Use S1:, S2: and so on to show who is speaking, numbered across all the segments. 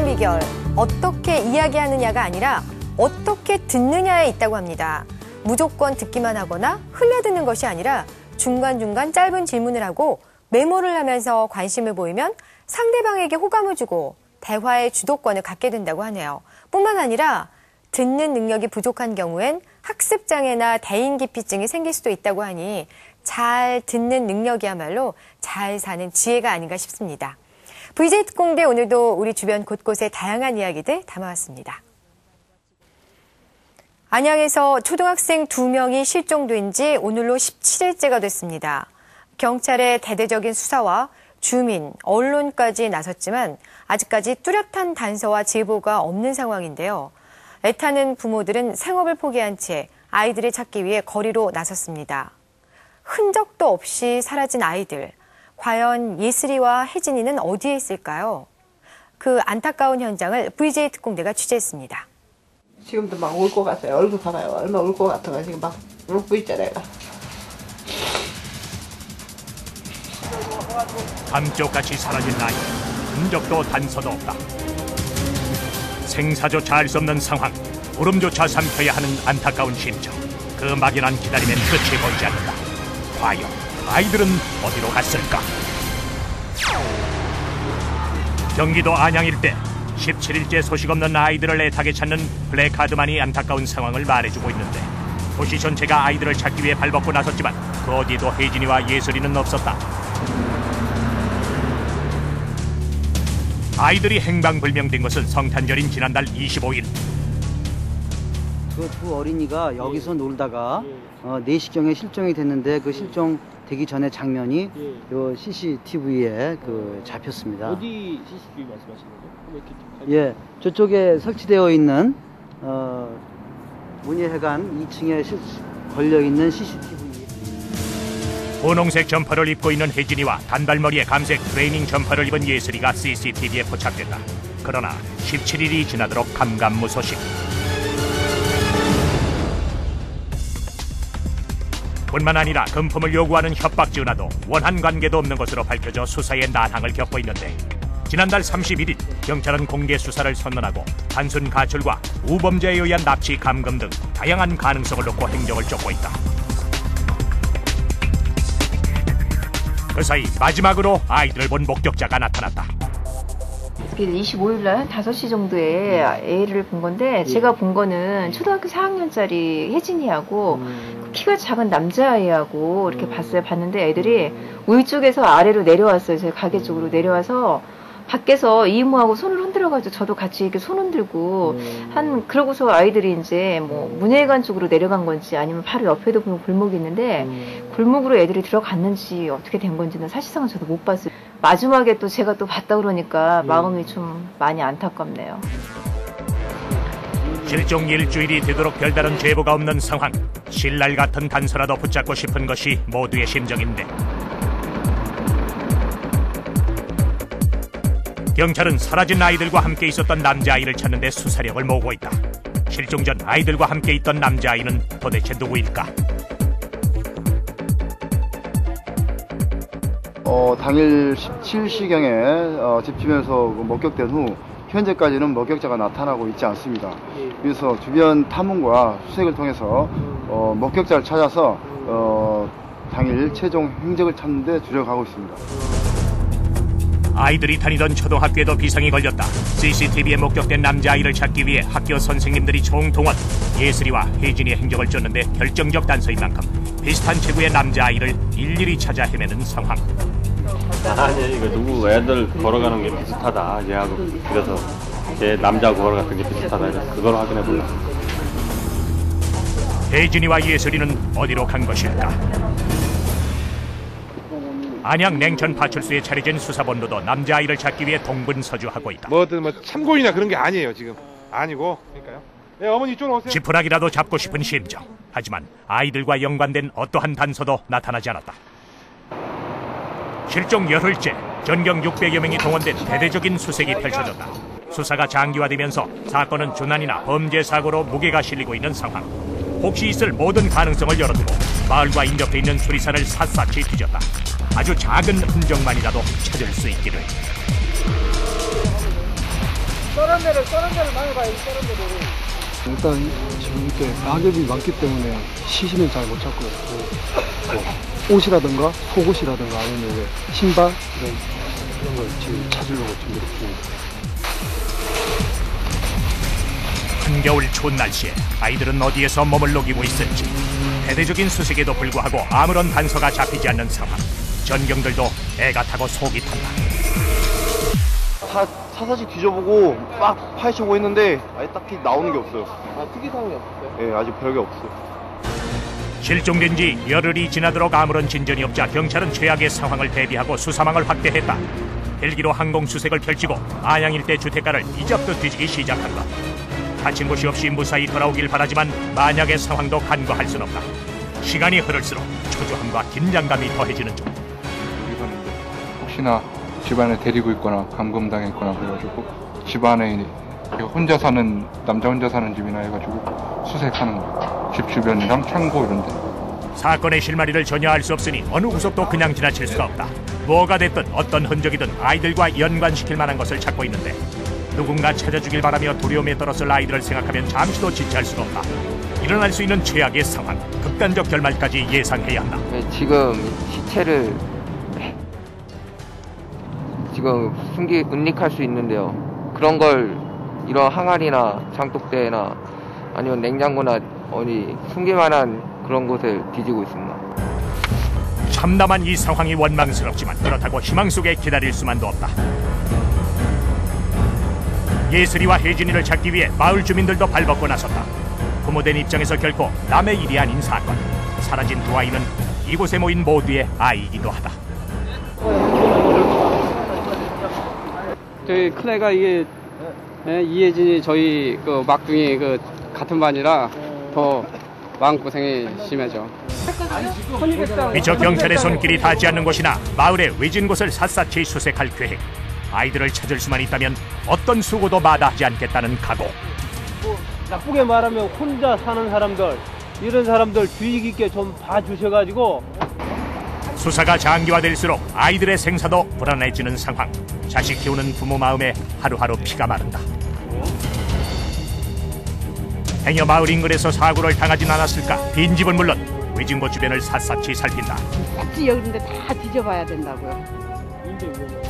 S1: 비결, 어떻게 이야기하느냐가 아니라 어떻게 듣느냐에 있다고 합니다. 무조건 듣기만 하거나 흘려듣는 것이 아니라 중간중간 짧은 질문을 하고 메모를 하면서 관심을 보이면 상대방에게 호감을 주고 대화의 주도권을 갖게 된다고 하네요. 뿐만 아니라 듣는 능력이 부족한 경우엔 학습장애나 대인기피증이 생길 수도 있다고 하니 잘 듣는 능력이야말로 잘 사는 지혜가 아닌가 싶습니다. VJ 특공대 오늘도 우리 주변 곳곳에 다양한 이야기들 담아왔습니다. 안양에서 초등학생 2명이 실종된 지 오늘로 17일째가 됐습니다. 경찰의 대대적인 수사와 주민, 언론까지 나섰지만 아직까지 뚜렷한 단서와 제보가 없는 상황인데요. 애타는 부모들은 생업을 포기한 채 아이들을 찾기 위해 거리로 나섰습니다. 흔적도 없이 사라진 아이들. 과연 예슬이와 혜진이는 어디에 있을까요? 그 안타까운 현장을 VJ 특공대가 취재했습니다.
S2: 지금도 막 울 것 같아요. 얼굴 봐봐요. 얼마나 울 것 같아가지고 막 울고 있잖아요.
S3: 감쪽같이 사라진 아이. 흔적도 단서도 없다. 생사조차 알 수 없는 상황. 울음조차 삼켜야 하는 안타까운 심정. 그 막연한 기다림엔 끝이 보이지 않는다. 과연 아이들은 어디로 갔을까? 경기도 안양 일대 17일째 소식 없는 아이들을 애타게 찾는 플래카드만이 안타까운 상황을 말해주고 있는데 도시 전체가 아이들을 찾기 위해 발벗고 나섰지만 그 어디에도 혜진이와 예슬이는 없었다. 아이들이 행방불명된 것은 성탄절인 지난달 25일.
S4: 그 두 어린이가 여기서 놀다가 4시경에 실종이 됐는데 그 실종 되기 전에 장면이 요 CCTV에 잡혔습니다.
S5: 어디 CCTV 말씀하시는 거죠?
S4: 예, 저쪽에 설치되어 있는 문예회관 2층에 걸려 있는 CCTV.
S3: 분홍색 점퍼를 입고 있는 혜진이와 단발머리에 감색 트레이닝 점퍼를 입은 예슬이가 CCTV에 포착됐다. 그러나 17일이 지나도록 감감무소식. 뿐만 아니라 금품을 요구하는 협박 전화도 원한 관계도 없는 것으로 밝혀져 수사에 난항을 겪고 있는데 지난달 31일 경찰은 공개 수사를 선언하고 단순 가출과 우범죄에 의한 납치, 감금 등 다양한 가능성을 놓고 행정을 쫓고 있다. 그 사이 마지막으로 아이들을 본 목격자가 나타났다.
S6: 25일 날 5시 정도에 애를 본 건데 제가 본 거는 초등학교 4학년짜리 혜진이하고 키가 작은 남자아이하고 이렇게 봤는데 애들이 위쪽에서 아래로 내려왔어요. 저희 가게 쪽으로 내려와서 밖에서 이모하고 손을 흔들어가지고 저도 같이 이렇게 손 흔들고 그러고서 아이들이 이제 뭐 문예관 쪽으로 내려간 건지 아니면 바로 옆에도 보면 골목이 있는데 골목으로 애들이 들어갔는지 어떻게 된 건지는 사실상은 저도 못 봤어요. 마지막에 또 제가 또 봤다 그러니까 마음이 좀 많이 안타깝네요.
S3: 실종 일주일이 되도록 별다른 제보가 없는 상황. 신랄 같은 단서라도 붙잡고 싶은 것이 모두의 심정인데 경찰은 사라진 아이들과 함께 있었던 남자아이를 찾는 데 수사력을 모으고 있다. 실종 전 아이들과 함께 있던 남자아이는 도대체 누구일까?
S7: 당일 17시경에 집주변에서 목격된 후 현재까지는 목격자가 나타나고 있지 않습니다. 그래서 주변 탐문과 수색을 통해서 목격자를 찾아서 당일 최종 행적을 찾는 데 주력하고 있습니다.
S3: 아이들이 다니던 초등학교에도 비상이 걸렸다. CCTV에 목격된 남자아이를 찾기 위해 학교 선생님들이 총동원. 예슬이와 혜진이의 행적을 쫓는데 결정적 단서인 만큼 비슷한 체구의 남자아이를 일일이 찾아 헤매는 상황.
S5: 아니 이거 누구 애들 걸어가는 게 비슷하다 얘하고 그래서 얘 남자하고 걸어갔던 게 비슷하다 그래서 그걸 확인해 보려고.
S3: 혜진이와 예슬이는 어디로 간 것일까? 안양 냉천 파출소에 차려진 수사본부도 남자아이를 찾기 위해 동분서주하고 있다.
S8: 뭐 참고인이나 그런 게 아니에요 지금. 아니고 그러니까요. 네, 어머니 이쪽으로 오세요.
S3: 지푸라기라도 잡고 싶은 심정. 하지만 아이들과 연관된 어떠한 단서도 나타나지 않았다. 실종 열흘째 전경 600여 명이 동원된 대대적인 수색이 펼쳐졌다. 수사가 장기화되면서 사건은 조난이나 범죄 사고로 무게가 실리고 있는 상황. 혹시 있을 모든 가능성을 열어두고 마을과 인접해 있는 수리산을 샅샅이 뒤졌다. 아주 작은 흔적만이라도 찾을 수 있기를.
S9: 썰은 데를 많이 봐요. 썰은 데를.
S10: 일단 지금 이렇게 낙엽이 많기 때문에 시신은 잘 못 찾고요. 뭐 옷이라든가 속옷이라든가 아니면 신발 이런 걸 지금 찾으려고 준비를 중입니다.
S3: 한겨울 추운 날씨에 아이들은 어디에서 몸을 녹이고 있을지 대대적인 수색에도 불구하고 아무런 단서가 잡히지 않는 상황. 전경들도 애가 타고 속이 탄다.
S7: 다 사사시 뒤져보고 막 파헤쳐보고 했는데 아예 딱히 나오는 게 없어요.
S9: 아, 특이사항이 없어요?
S7: 예, 아직 별게 없어요.
S3: 실종된 지 열흘이 지나도록 아무런 진전이 없자 경찰은 최악의 상황을 대비하고 수사망을 확대했다. 헬기로 항공수색을 펼치고 안양 일대 주택가를 뒤잡듯 뒤지기 시작한 것. 다친 곳이 없이 무사히 돌아오길 바라지만 만약의 상황도 간과할 순 없다. 시간이 흐를수록 초조함과 긴장감이 더해지는 중.
S11: 여기서는 혹시나 집안에 데리고 있거나 감금당했거나 그래가지고 집안에 남자 혼자 사는 집이나 해가지고 수색하는 거예요. 집 주변이랑 창고 이런 데.
S3: 사건의 실마리를 전혀 알 수 없으니 어느 구석도 그냥 지나칠 수가 없다. 뭐가 됐든 어떤 흔적이든 아이들과 연관시킬 만한 것을 찾고 있는데 누군가 찾아주길 바라며 두려움에 떨었을 아이들을 생각하면 잠시도 지체할 수가 없다. 일어날 수 있는 최악의 상황, 극단적 결말까지 예상해야 한다.
S12: 지금 시체를 지금 은닉할 수 있는데요. 그런 걸 이런 항아리나 장독대나 아니면 냉장고나 어디 숨길 만한 그런 곳을 뒤지고 있습니다.
S3: 참담한 이 상황이 원망스럽지만 그렇다고 희망 속에 기다릴 수만도 없다. 예슬이와 혜진이를 찾기 위해 마을 주민들도 발벗고 나섰다. 부모된 입장에서 결코 남의 일이 아닌 사건. 사라진 두 아이는 이곳에 모인 모두의 아이이기도 하다.
S10: 저희 큰애가 이혜진이 저희 그 막둥이 같은 반이라 더 마음고생이 심해져.
S3: 미처 경찰의 손길이 닿지 않는 곳이나 마을의 외진 곳을 샅샅이 수색할 계획. 아이들을 찾을 수만 있다면 어떤 수고도 마다하지 않겠다는 각오.
S9: 나쁘게 말하면 혼자 사는 사람들, 이런 사람들 주의 깊게 좀 봐주셔가지고.
S3: 수사가 장기화될수록 아이들의 생사도 불안해지는 상황. 자식 키우는 부모 마음에 하루하루 피가 마른다. 행여 마을 인근에서 사고를 당하진 않았을까? 빈집은 물론 외진 곳 주변을 샅샅이 살핀다.
S2: 꼭지 이런 데 다 뒤져봐야 된다고요.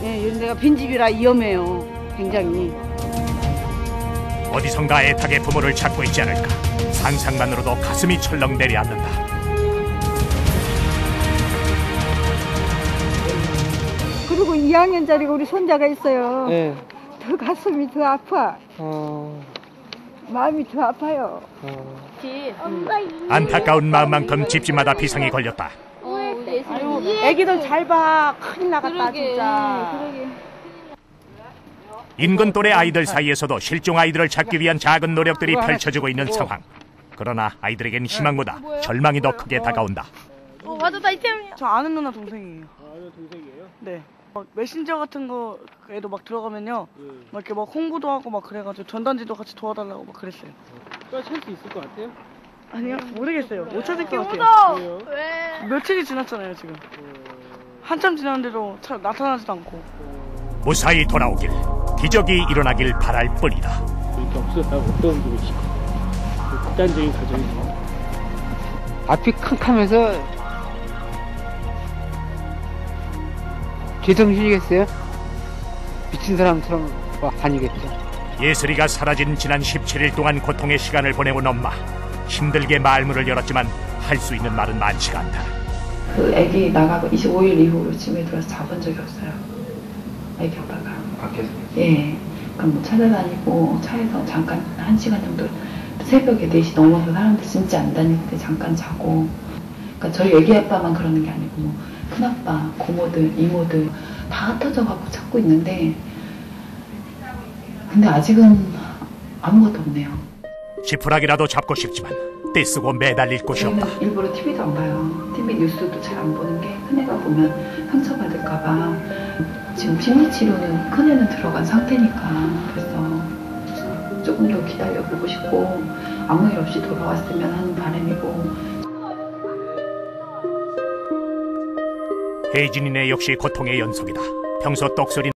S2: 네, 이런 데가 빈집이라 위험해요. 굉장히.
S3: 어디선가 애타게 부모를 찾고 있지 않을까? 상상만으로도 가슴이 철렁 내려앉는다.
S13: 그리고 2학년짜리 우리 손자가 있어요.
S9: 네.
S13: 더 가슴이 더 아파. 마음이 더 아파요.
S3: 안타까운 마음만큼 집집마다 비상이 걸렸다.
S2: 아유, 애기들 잘 봐. 큰일 나갔다 진짜.
S3: 인근 또래 아이들 사이에서도 실종 아이들을 찾기 위한 작은 노력들이 펼쳐지고 있는 상황. 그러나 아이들에겐 희망보다 절망이 더 크게 다가온다.
S14: 맞아, 나 이태민이야.
S15: 저 아는 누나 동생이에요.
S9: 아는 동생이에요?
S15: 네. 메신저 같은 거에도 막 들어가면요, 막 이렇게 막 홍보도 하고 막 그래가지고 전단지도 같이 도와달라고 막 그랬어요.
S9: 찾을 수 있을 것 같아요?
S15: 아니요, 모르겠어요. 못 찾을 것 같아요.
S14: 왜?
S15: 며칠이 지났잖아요 지금. 한참 지났는데도 나타나지도 않고.
S3: 무사히 돌아오길, 기적이 일어나길 바랄 뿐이다.
S9: 이렇게 없었다고 어떤 분이시고 극단적인 가정이죠.
S16: 앞이 캄캄해서 제정신이겠어요? 미친 사람처럼 아니겠죠.
S3: 예슬이가 사라진 지난 17일 동안 고통의 시간을 보내온 엄마. 힘들게 말문을 열었지만 할 수 있는 말은 많지가 않다.
S17: 그 애기 나가고 25일 이후로 집에 들어서 자본 적이 없어요. 애기 아빠가.
S7: 밖에서?
S17: 예. 그럼 뭐 찾아다니고 차에서 잠깐 1시간 정도 새벽에 4시 넘어서 사람들 진짜 안 다닐 때 잠깐 자고. 그러니까 저희 애기 아빠만 그러는 게 아니고 뭐 큰아빠, 고모들, 이모들 다 흩어져 갖고 찾고 있는데 근데 아직은 아무것도 없네요.
S3: 지푸라기라도 잡고 싶지만 떼쓰고 매달릴 곳이 없다.
S17: 일부러 TV도 안 봐요. TV 뉴스도 잘 안 보는 게 큰애가 보면 상처받을까 봐. 지금 심리치료는 큰애는 들어간 상태니까 그래서 조금 더 기다려보고 싶고 아무 일 없이 돌아왔으면 하는 바람이고.
S3: 혜진이네 역시 고통의 연속이다. 평소 떡소리